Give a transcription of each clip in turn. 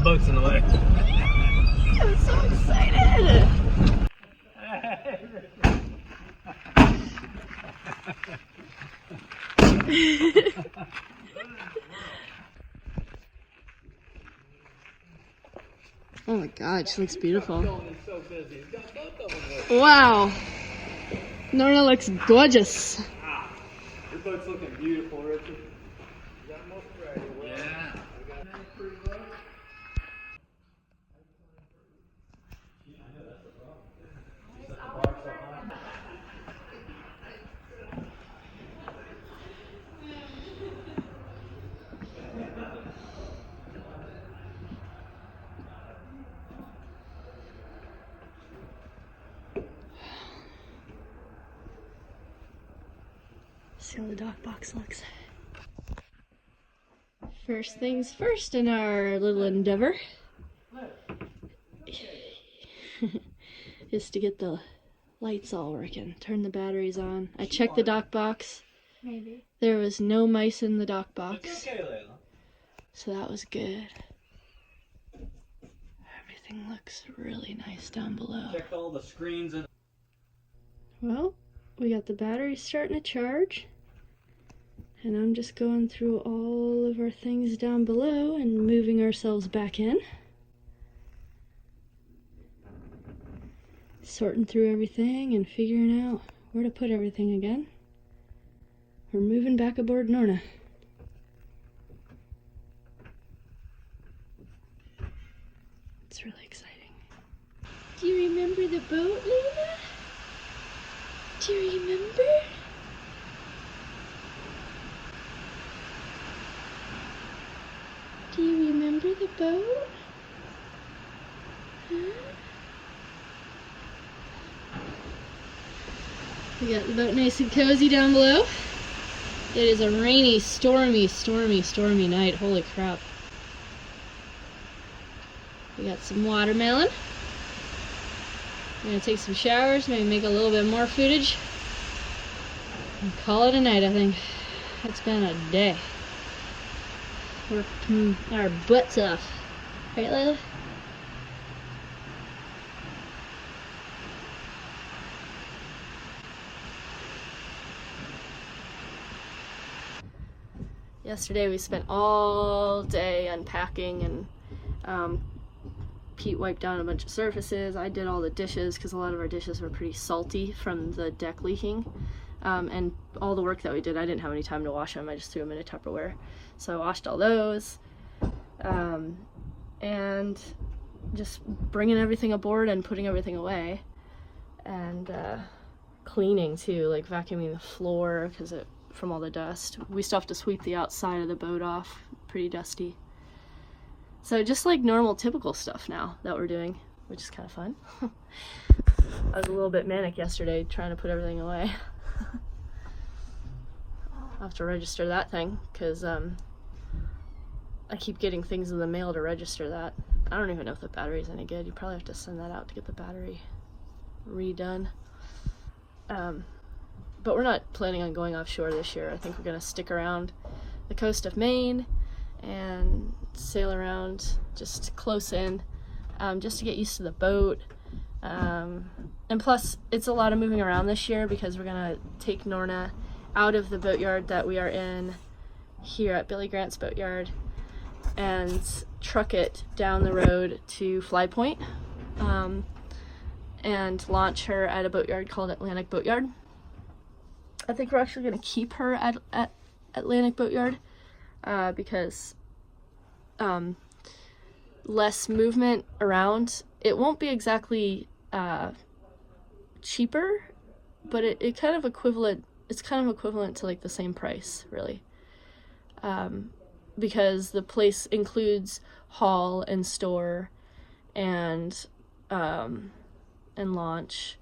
bugs in the way. I'm so excited. Oh my god, she looks beautiful. Wow. Norna looks gorgeous. Your boat's looking beautiful, Richard. You got most ready. Yeah. See how the dock box looks. First things first in our little endeavor is to get the lights all working. Turn the batteries on. I checked the dock box. Maybe. There was no mice in the dock box. It's okay, Layla. So that was good. Everything looks really nice down below. Checked all the screens and Well, we got the batteries starting to charge. And I'm just going through all of our things down below and moving ourselves back in. Sorting through everything and figuring out where to put everything again. We're moving back aboard Norna. It's really exciting. Do you remember the boat, Layla? Do you remember? Do you remember the boat? Huh? We got the boat nice and cozy down below. It is a rainy, stormy night. Holy crap. We got some watermelon. We're gonna take some showers, maybe make a little bit more footage. And call it a night, I think. It's been a day. Working our butts off. Right, Layla? Yesterday we spent all day unpacking, and Pete wiped down a bunch of surfaces. I did all the dishes because a lot of our dishes were pretty salty from the deck leaking. And all the work that we did, I didn't have any time to wash them. I just threw them in a Tupperware. So I washed all those. And just bringing everything aboard and putting everything away. And cleaning too, like vacuuming the floor because from all the dust. We still have to sweep the outside of the boat off. Pretty dusty. So just like normal, typical stuff now that we're doing, which is kind of fun. I was a little bit manic yesterday trying to put everything away. I'll have to register that thing because I keep getting things in the mail to register that. I don't even know if the battery's any good. You probably have to send that out to get the battery redone. But we're not planning on going offshore this year. I think we're going to stick around the coast of Maine and sail around just close in, just to get used to the boat. And plus, it's a lot of moving around this year because we're going to take Norna out of the boatyard that we are in here at Billy Grant's boatyard and truck it down the road to Fly Point, and launch her at a boatyard called Atlantic Boatyard. I think we're actually going to keep her at Atlantic Boatyard because less movement around. It won't be exactly cheaper, but it's kind of equivalent to like the same price, really, because the place includes haul and store and launch.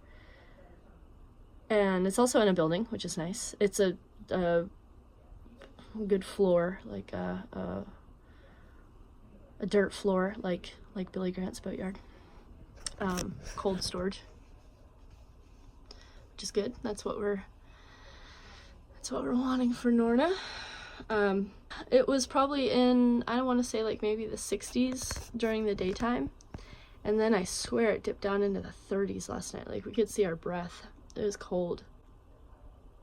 And it's also in a building, which is nice. It's a good floor, like a dirt floor, like Billy Grant's boatyard. Cold storage, which is good. That's what we're wanting for Norna. It was probably in, I don't want to say like maybe the 60s during the daytime. And then I swear it dipped down into the 30s last night. Like we could see our breath. It was cold.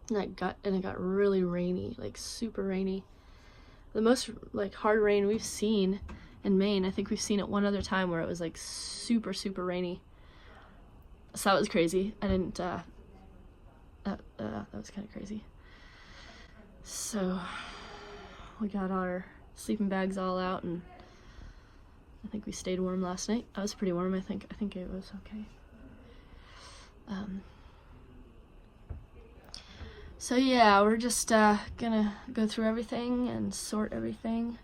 And it got really rainy, like super rainy. The most like hard rain we've seen in Maine. I think we've seen it one other time where it was like super, super rainy. So that was crazy. I didn't, that was kind of crazy. So we got our sleeping bags all out, and I think we stayed warm last night. I was pretty warm, I think it was okay. So yeah, we're just gonna go through everything and sort everything,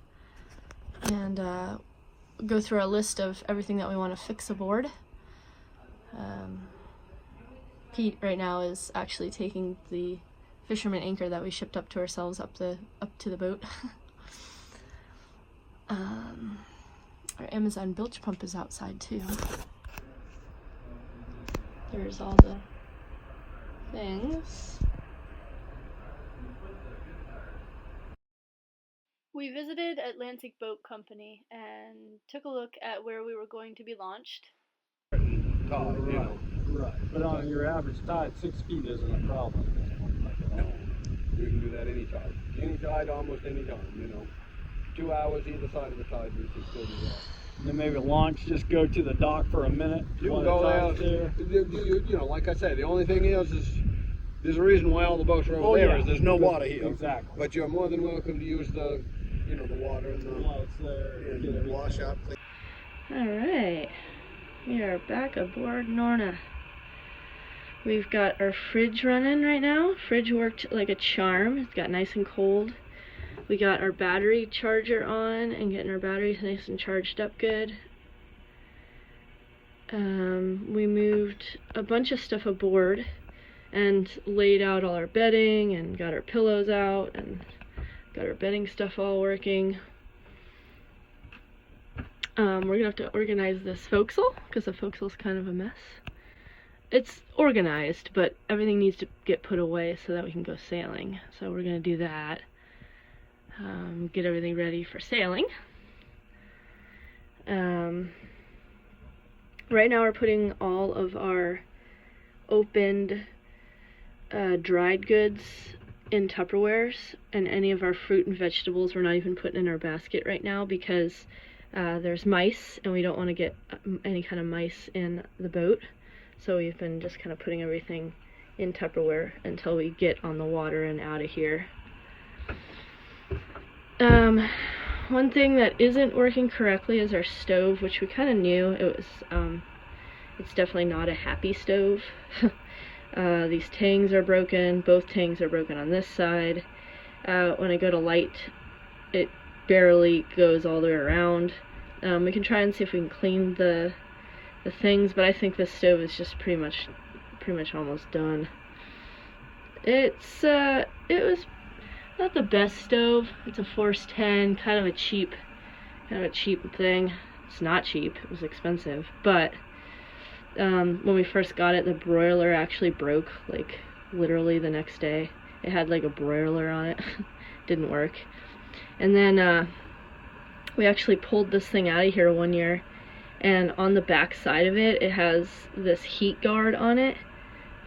and go through our list of everything that we want to fix aboard. Pete right now is actually taking the fisherman anchor that we shipped up to ourselves up to the boat. Our Amazon bilge pump is outside too. There's all the things. We visited Atlantic Boat Company and took a look at where we were going to be launched. Tide, you know. Right. But on your average tide, 6 feet isn't a problem. No. You can do that any tide. Any tide, almost any time, you know. 2 hours either side of the tide, we can still do that. And then maybe launch, just go to the dock for a minute. You can go there. You know, like I said, the only thing is there's a reason why all the boats are over there. Is there's no water here. Exactly. But you're more than welcome to use the, you know, the water and the wash out. All right, we are back aboard Norna. We've got our fridge running right now. Fridge worked like a charm. It's got nice and cold. We got our battery charger on and getting our batteries nice and charged up good. We moved a bunch of stuff aboard and laid out all our bedding and got our pillows out and got our bedding stuff all working. We're gonna have to organize this forecastle because the forecastle's kind of a mess. It's organized, but everything needs to get put away so that we can go sailing. So we're gonna do that. Get everything ready for sailing. Right now we're putting all of our opened dried goods in Tupperwares, and any of our fruit and vegetables we're not even putting in our basket right now because there's mice and we don't want to get any kind of mice in the boat. So we've been just kind of putting everything in Tupperware until we get on the water and out of here. One thing that isn't working correctly is our stove, which we kind of knew. It's definitely not a happy stove. These tangs are broken. Both tangs are broken on this side. When I go to light, it barely goes all the way around. We can try and see if we can clean the things, but I think this stove is just pretty much almost done. It was not the best stove. It's a Force 10, kind of a cheap thing. It's not cheap, it was expensive, but when we first got it, the broiler actually broke, like, literally the next day. It had, like, a broiler on it. Didn't work. And then, we actually pulled this thing out of here one year, and on the back side of it, it has this heat guard on it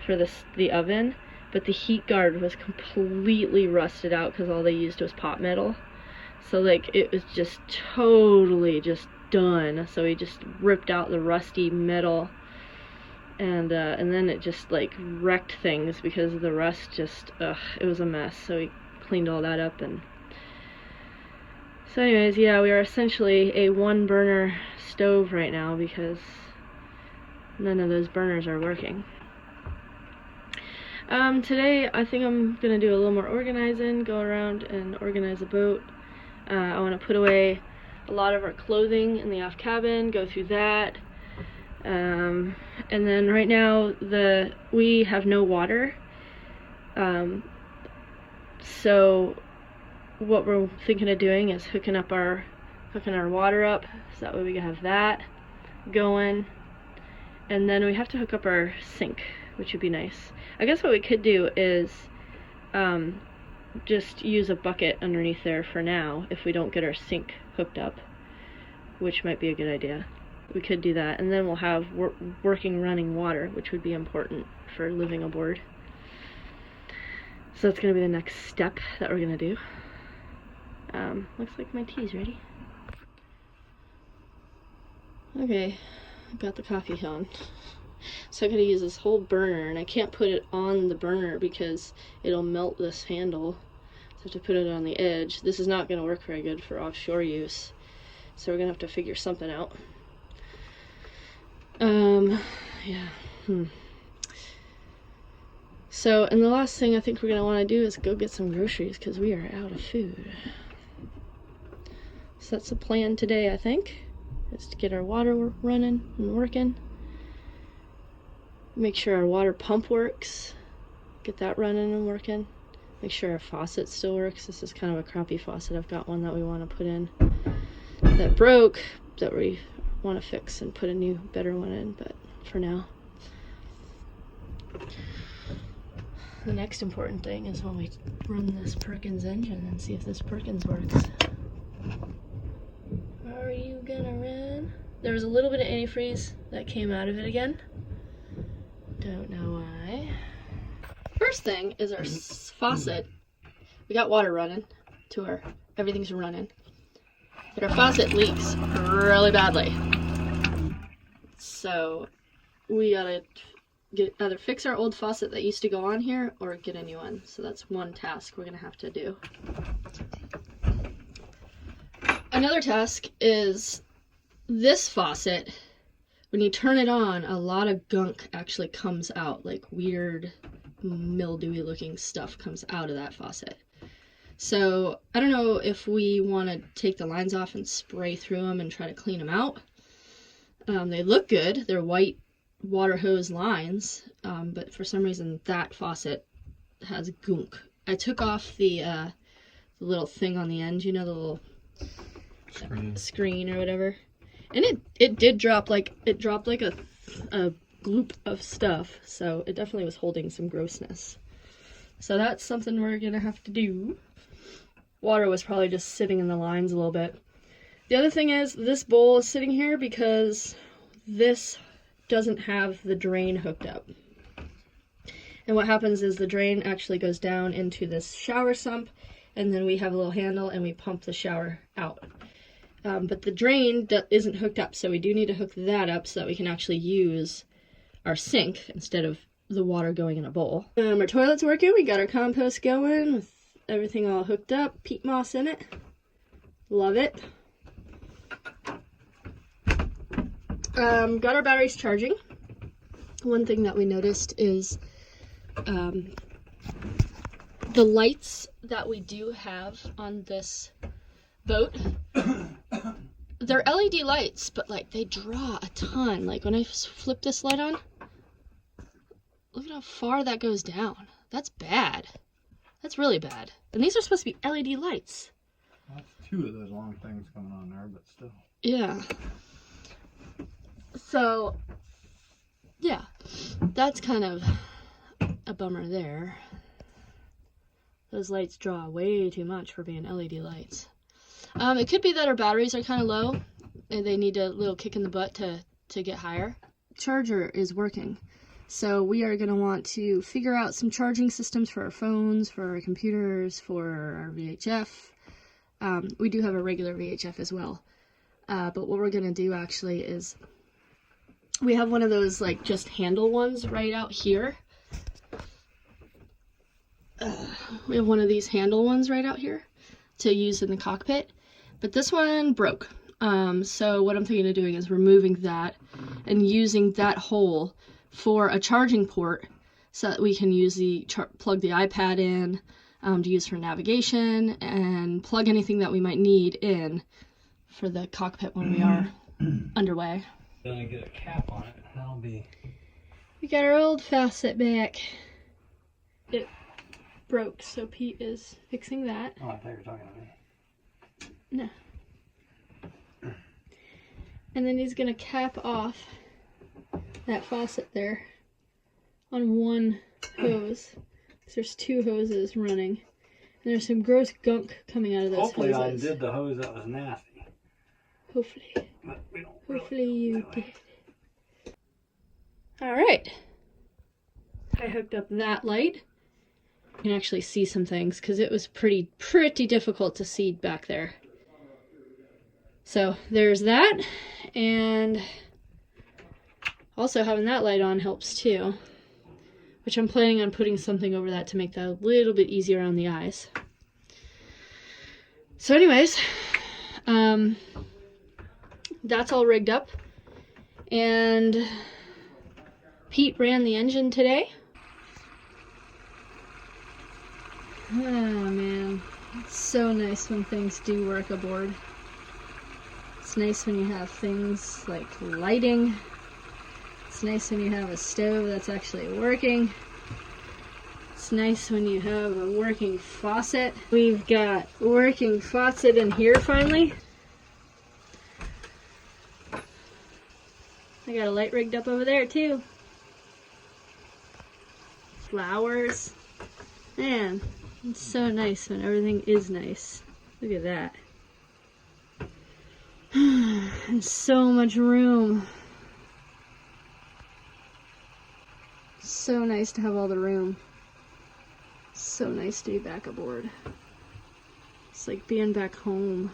for the oven, but the heat guard was completely rusted out because all they used was pot metal. So, like, it was just totally just done. So we just ripped out the rusty metal, and then it just, like, wrecked things because of the rust. Just, it was a mess. So we cleaned all that up. And so anyways, yeah, we are essentially a one burner stove right now because none of those burners are working. Today I think I'm gonna do a little more organizing, go around and organize the boat. I want to put away a lot of our clothing in the aft cabin, go through that. And then right now we have no water. So what we're thinking of doing is hooking our water up so that way we can have that going. And then we have to hook up our sink, which would be nice. I guess what we could do is just use a bucket underneath there for now if we don't get our sink hooked up, which might be a good idea. We could do that, and then we'll have working running water, which would be important for living aboard. So that's going to be the next step that we're going to do. Looks like my tea's ready. Okay, got the coffee on. So I'm going to use this whole burner, and I can't put it on the burner because it'll melt this handle. So I have to put it on the edge. This is not going to work very good for offshore use. So we're going to have to figure something out. Yeah. So, and the last thing I think we're going to want to do is go get some groceries because we are out of food. So that's the plan today, I think, is to get our water running and working. Make sure our water pump works. Get that running and working. Make sure our faucet still works. This is kind of a crappy faucet. I've got one that we want to put in that broke, that we want to fix and put a new, better one in, but for now. The next important thing is when we run this Perkins engine and see if this Perkins works. Are you gonna run? There was a little bit of antifreeze that came out of it again. Don't know why. First thing is our faucet. We got water running to our, everything's running. But our faucet leaks really badly. So we gotta either fix our old faucet that used to go on here or get a new one. So that's one task we're gonna have to do. Another task is this faucet. When you turn it on, a lot of gunk actually comes out, like weird mildewy looking stuff comes out of that faucet. So I don't know if we want to take the lines off and spray through them and try to clean them out. They look good. They're white water hose lines, but for some reason that faucet has gunk. I took off the little thing on the end, you know, the little screen or whatever, and it did drop, like it dropped like a gloop of stuff, so it definitely was holding some grossness. So that's something we're gonna have to do. Water was probably just sitting in the lines a little bit. The other thing is this bowl is sitting here because this doesn't have the drain hooked up. And what happens is the drain actually goes down into this shower sump, and then we have a little handle and we pump the shower out. But the drain isn't hooked up, so we do need to hook that up so that we can actually use our sink instead of the water going in a bowl. Our toilet's working. We got our compost going with everything all hooked up, peat moss in it. Love it. Got our batteries charging. One thing that we noticed is the lights that we do have on this boat, they're LED lights, but like they draw a ton. Like when I flip this light on, look at how far that goes down. That's bad. That's really bad. And these are supposed to be LED lights. Well, that's two of those long things coming on there, but still. Yeah. So, yeah, that's kind of a bummer there. Those lights draw way too much for being LED lights. It could be that our batteries are kind of low and they need a little kick in the butt to get higher. Charger is working. So we are going to want to figure out some charging systems for our phones, for our computers, for our VHF. We do have a regular VHF as well. But what we're going to do actually is we have one of those like just handle ones right out here. We have one of these handle ones right out here to use in the cockpit. But this one broke. So what I'm thinking of doing is removing that and using that hole for a charging port so that we can use plug the iPad in to use for navigation and plug anything that we might need in for the cockpit when we are underway. Gonna get a cap on it. That'll be. We got our old faucet back. It broke, so Pete is fixing that. Oh, I thought you were talking to me. No. And then he's gonna cap off that faucet there on one hose. So there's two hoses running. There's some gross gunk coming out of those Hopefully I hoses. undid the hose that was nasty. Hopefully. But we don't Hopefully really you do it. did. Alright. I hooked up that light. You can actually see some things because it was pretty difficult to see back there. So there's that, and also having that light on helps too, which I'm planning on putting something over that to make that a little bit easier on the eyes. So anyways, that's all rigged up, and Pete ran the engine today. Oh man, it's so nice when things do work aboard. It's nice when you have things like lighting. It's nice when you have a stove that's actually working. It's nice when you have a working faucet. We've got working faucet in here finally. I got a light rigged up over there too. Flowers. Man, it's so nice when everything is nice. Look at that. And so much room. So nice to have all the room. So nice to be back aboard. It's like being back home.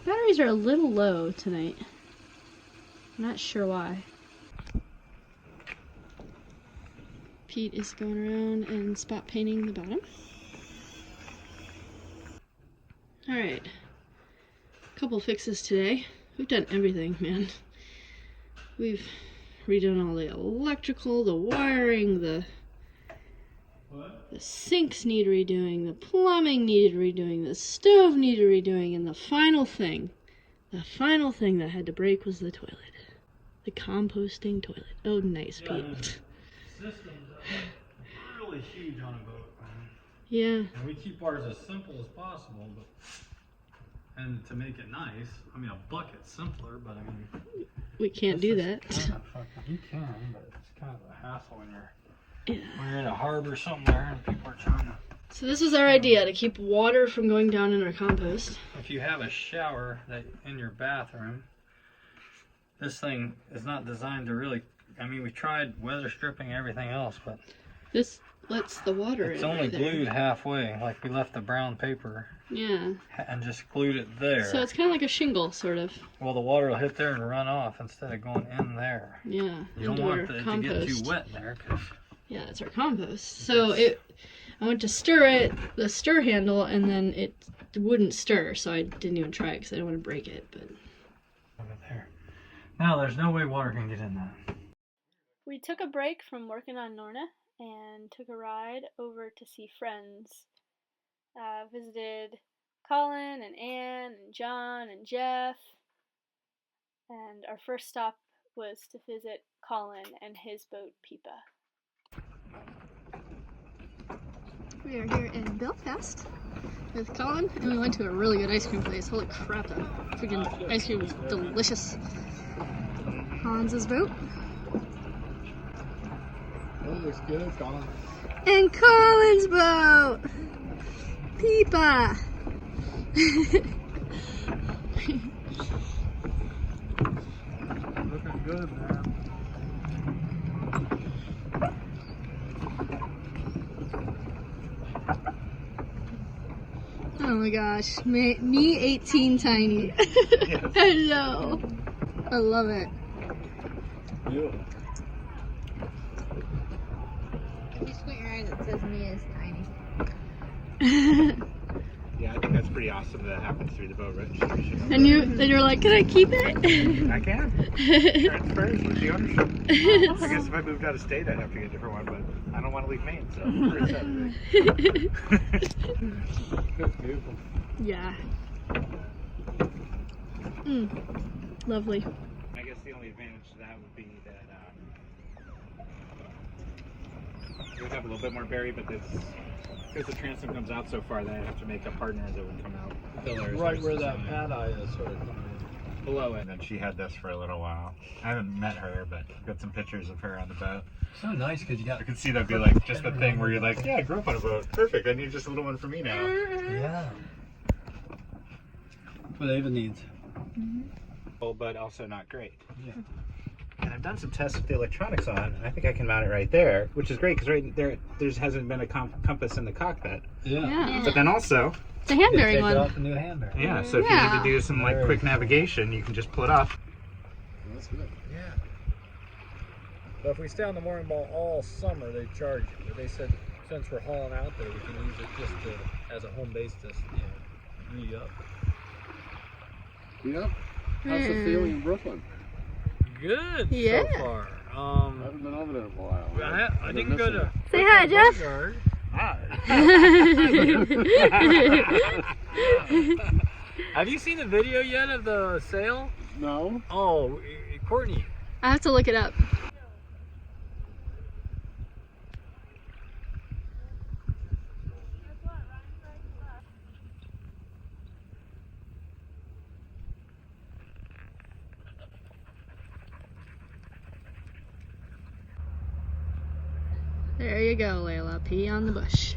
Batteries are a little low tonight. I'm not sure why. Pete is going around and spot painting the bottom. Alright. Couple fixes today. We've done everything, man. We've redone all the electrical, the wiring, the sinks need redoing, the plumbing needed redoing, the stove needed redoing, and the final thing that had to break was the toilet. The composting toilet. Oh, nice, Yeah, Pete. Systems are really huge on a boat, man. Yeah. And we keep ours as simple as possible, but and to make it nice. I mean, a bucket's simpler, but I mean, We can't do that. You can, but it's kind of a hassle when you're in a harbor somewhere and people are trying to. So this is our idea, to keep water from going down in our compost. If you have a shower that in your bathroom, this thing is not designed to really. I mean, we tried weather stripping and everything else, but This lets the water in. it's only right there. glued halfway. Like we left the brown paper Yeah. and just glued it there. So it's kind of like a shingle, sort of. Well, the water will hit there and run off instead of going in there. Yeah. You don't into want our it to get compost. too wet there, cause Yeah, it's our compost. So I went to stir it, the stir handle, and then it wouldn't stir, so I didn't even try it because I didn't want to break it. But over there. Now there's no way water can get in that. we took a break from working on Norna and took a ride over to see friends. Visited Colin and Ann and John and Jeff. And our first stop was to visit Colin and his boat, Peepa. We are here in Belfast with Colin, and we went to a really good ice cream place. Holy crap, that freaking ice cream was delicious. Hans's boat. Oh, looks good, Colin. And Colin's boat! Peepa! Looking good, man. Oh my gosh, me 18 tiny. I know. I love it. Beautiful. If you squint your eyes, it says me is tiny. Yeah, I think that's pretty awesome that happens through the boat registration. And you're like, can I keep it? I can. Transfers with the ownership. I guess if I moved out of state, I'd have to get a different one, but I don't want to leave Maine, so we're set. That's beautiful. Yeah. Lovely. I guess the only advantage to that would be that it would have a little bit more berry, but because the transom comes out so far that I have to make a partner that would come out. Right where that pad eye is, sort of. below it. And then she had this for a little while. I haven't met her, but I've got some pictures of her on the boat. So nice because you got. I could see that'd be like just the thing where you're like, yeah, I grew up on a boat. Perfect. I need just a little one for me now. Yeah. What Ava needs. But also not great. Yeah. And I've done some tests with the electronics on, and I think I can mount it right there, which is great because right there hasn't been a compass in the cockpit. Yeah. But then also, It's a hand bearing Take one. off the new hand bearing. yeah, so if you need to do some like quick navigation, you can just pull it off. That's good. Yeah. But if we stay on the mooring ball all summer, they charge you. But they said since we're hauling out there, we can use it just to, as a home base to re-up. Yeah. How's the feeling in Brooklyn? Good Yeah. so far. I haven't been over there in a while. I didn't go to. Say hi, Jeff. Boatyard. Have you seen the video yet of the sail? No. Oh, Courtney. I have to look it up. There you go, Layla. Pee on the bush.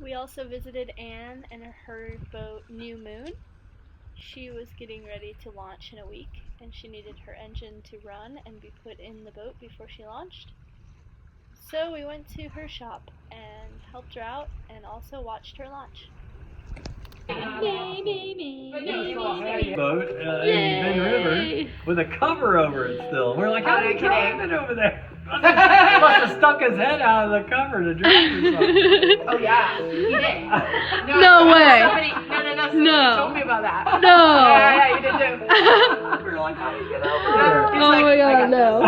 We also visited Anne and her boat New Moon. She was getting ready to launch in a week, and she needed her engine to run and be put in the boat before she launched. So we went to her shop and helped her out and also watched her launch. Boat in Bend River with a cover over it still. We're like, how did he drive it over there? He must have stuck his head out of the cover to drive or something. Oh yeah, he did. No way. Somebody No. told me about that. No. Yeah, you did too. We're like, how do you get over there? He's Oh like, my I god, got no.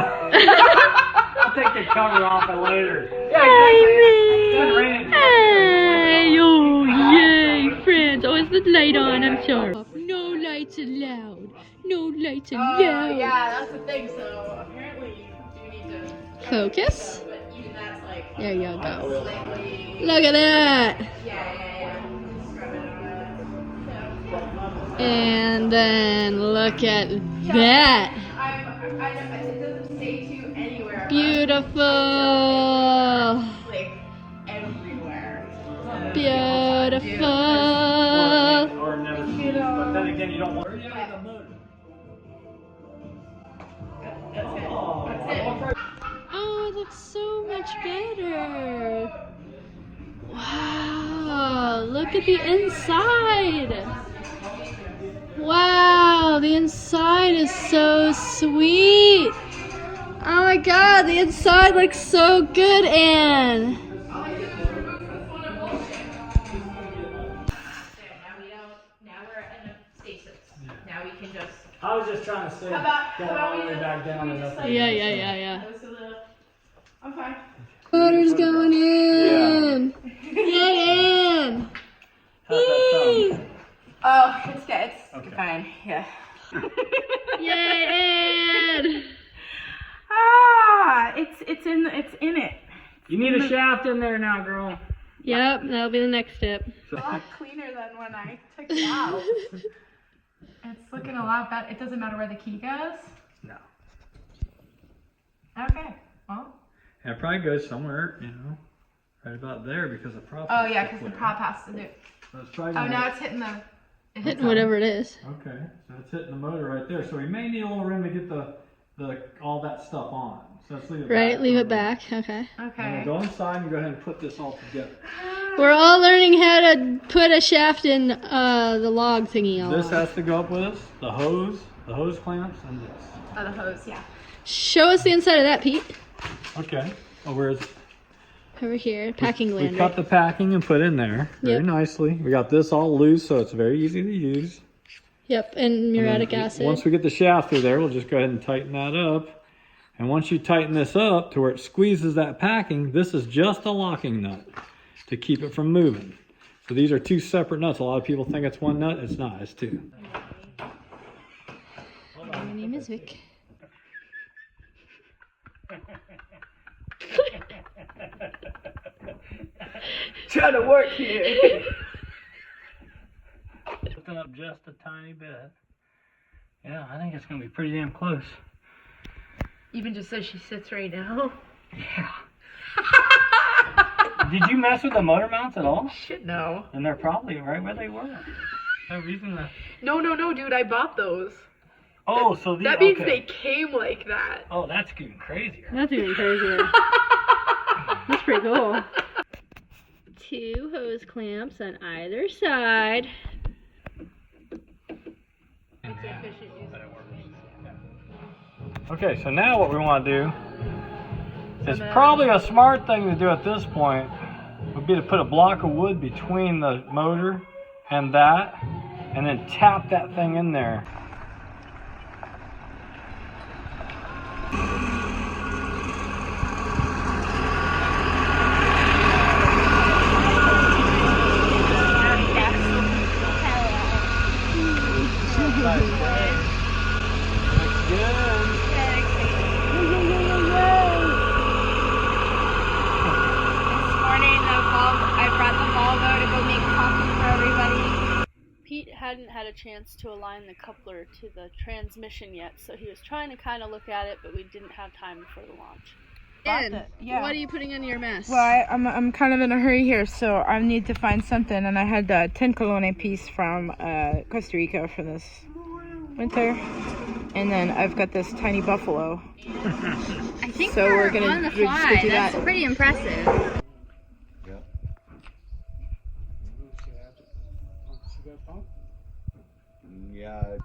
I'll take the cover off it later. Hey, hey, oh, yay, friends. Oh, is the light on? I'm sorry. No lights allowed. No lights allowed. Yeah, that's the thing. So apparently you do need to Focus. but even that's like There you go. slightly. Look at that. Yeah. Scrub it on it. And then look at that. I it doesn't say to anywhere. Beautiful. Like everywhere. Beautiful. Or never seen it, but then again, you don't want to. Oh, it looks so much better. Wow, look at the inside. Wow, the inside is so sweet. Oh my god, the inside looks so good, Anne. Now we're in a stasis. Now we can just. I was just trying to say, going all the way back down and up. Yeah. I'm fine. Water's going in. Yay, Anne. How's that sound? Oh, it's good. It's Okay. fine. Yeah. Yay, Anne. It's in it. You need a shaft in there now, girl. Yep, that'll be the next step. A lot cleaner than when I took it out. It's looking a lot better. It doesn't matter where the key goes. No. Okay. Well. And it probably goes somewhere, right about there because the prop. Oh yeah, because the prop has to do. So it's probably Oh, gonna- now it's hitting the. Hitting whatever it is. Okay, so it's hitting the motor right there. So we may need a little room to get the all that stuff on. So let's leave it Right, back leave for a it back. Okay. minute. Okay. And we'll go inside and go ahead and put this all together. We're all learning how to put a shaft in the log thingy. This has to go up with us. The hose clamps, and this. Oh, the hose. Yeah. Show us the inside of that, Pete. Okay. Oh, where is it? Over here, packing We lander. cut the packing and put in there very Yep. nicely. We got this all loose, so it's very easy to use. Yep, and muriatic And then acid. Once we get the shaft through there, we'll just go ahead and tighten that up. And once you tighten this up to where it squeezes that packing, this is just a locking nut to keep it from moving. So these are two separate nuts. A lot of people think it's one nut. It's not. It's two. My name is Vic. Trying to work here. Lifting up just a tiny bit. Yeah, I think it's gonna be pretty damn close. Even just as she sits right now. Yeah. Did you mess with the motor mounts at all? Shit, no. And they're probably right where they were. No reason to... No, dude, I bought those. Oh, so these... That means okay. they came like that. Oh, that's even crazier. That's even crazier. That's pretty cool. 2 hose clamps on either side. Okay, so now what we want to do is probably a smart thing to do at this point would be to put a block of wood between the motor and that, and then tap that thing in there. Pete hadn't had a chance to align the coupler to the transmission yet, so he was trying to kind of look at it, but we didn't have time before the launch. Yeah. What are you putting on your mess? Well, I'm kind of in a hurry here, so I need to find something, and I had the 10 colonna piece from Costa Rica for this winter, and then I've got this tiny buffalo. I think So we're gonna on the just go fly. do That's that. pretty impressive. Yeah.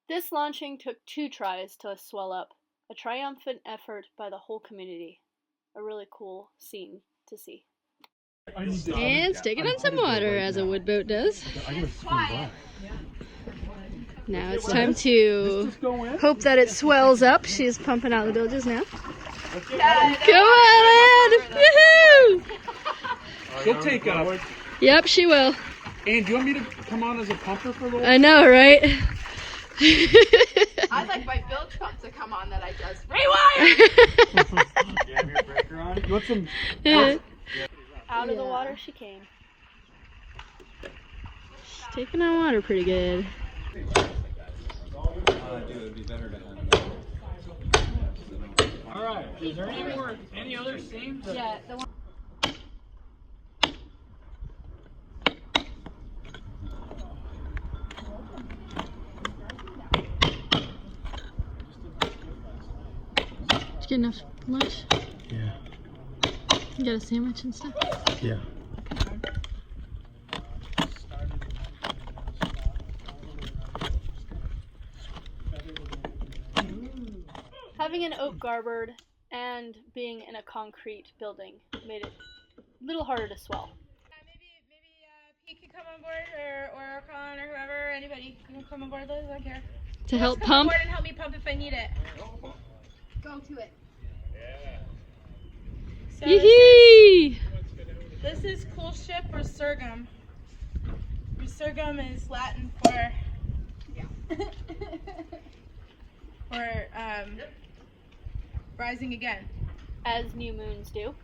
This launching took 2 tries to swell up, a triumphant effort by the whole community. A really cool scene to see. And stick it on some water, as a wood boat does. Now it's time to hope that it swells up. She's pumping out the bilges now. Come on in! Woohoo! She'll take up. Yep, she will. And do you want me to come on as a pumper for a little? I know, right? I'd like my bilge pump to come on that I just rewire. You have your breaker on? You want some? Out of the water she came. She's taking on water pretty good. Alright, is there any other seams? Yeah, the one. Did you get enough lunch? Yeah. You got a sandwich and stuff? Yeah. Having an oak garboard and being in a concrete building made it a little harder to swell. Maybe Pete can come on board, or Colin, or whoever, anybody can come on board. I don't care. To help Come on pump? board and help me pump if I need it. Go to it. So Yee-hee! this is coolship or sorghum. Sorghum is Latin for for rising again. As new moons do.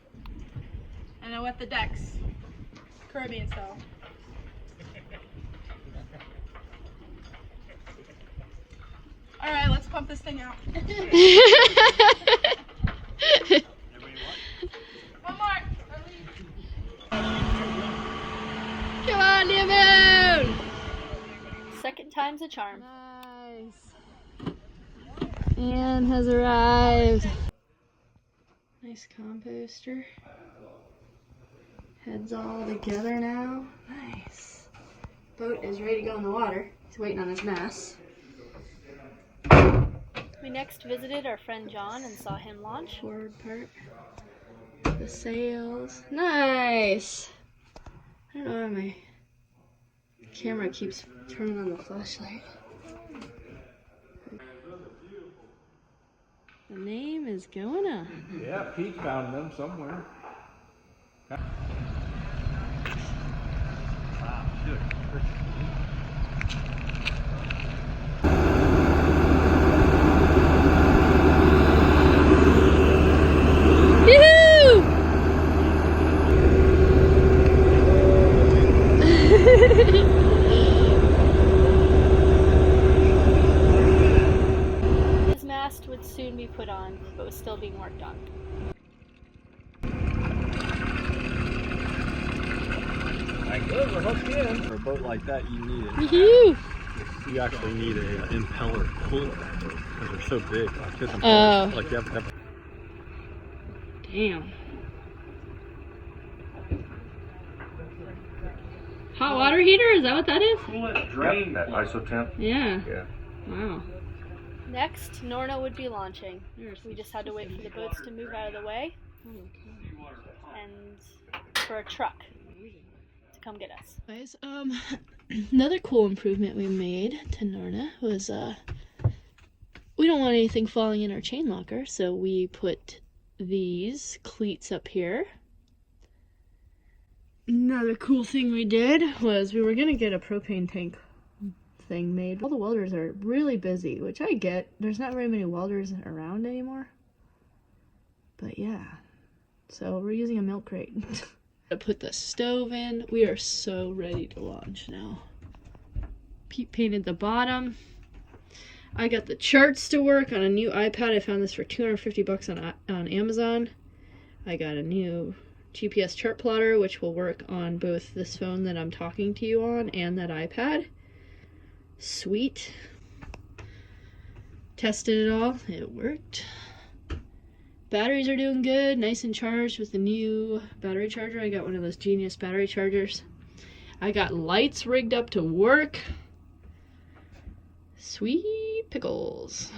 And I wet the decks, Caribbean style. All right, let's pump this thing out. One more. Come on, new moon! Second time's a charm. Nice. Anne has arrived. Nice composter. Heads all together now. Nice. Boat is ready to go in the water. He's waiting on his mess. We next visited our friend John and saw him launch. Forward part. The sails. Nice! I don't know why my camera keeps turning on the flashlight. The name is is going on? Yeah, Pete found them somewhere. His mast would soon be put on, but was still being worked on. Good, we're hooked in. For a boat like that, you need it. You actually need a impeller cooler because they're so big. Like this impeller, like you have Damn. Hot water heater? Is that what that is? coolant drain. That isotemp. Yeah. Yeah. Wow. Next, Norna would be launching. We just had to wait for the boats to move out of the way and for a truck to come get us. Guys, another cool improvement we made to Norna was we don't want anything falling in our chain locker, so we put these cleats up here. Another cool thing we did was we were gonna get a propane tank thing made. All the welders are really busy, which I get. There's not very many welders around anymore. But yeah, so we're using a milk crate. I put the stove in. We are so ready to launch now. Pete painted the bottom. I got the charts to work on a new iPad. I found this for $250 on Amazon. I got a new GPS chart plotter, which will work on both this phone that I'm talking to you on and that iPad. Sweet. Tested it all. It worked. Batteries are doing good. Nice and charged with the new battery charger. I got one of those Genius battery chargers. I got lights rigged up to work. Sweet pickles.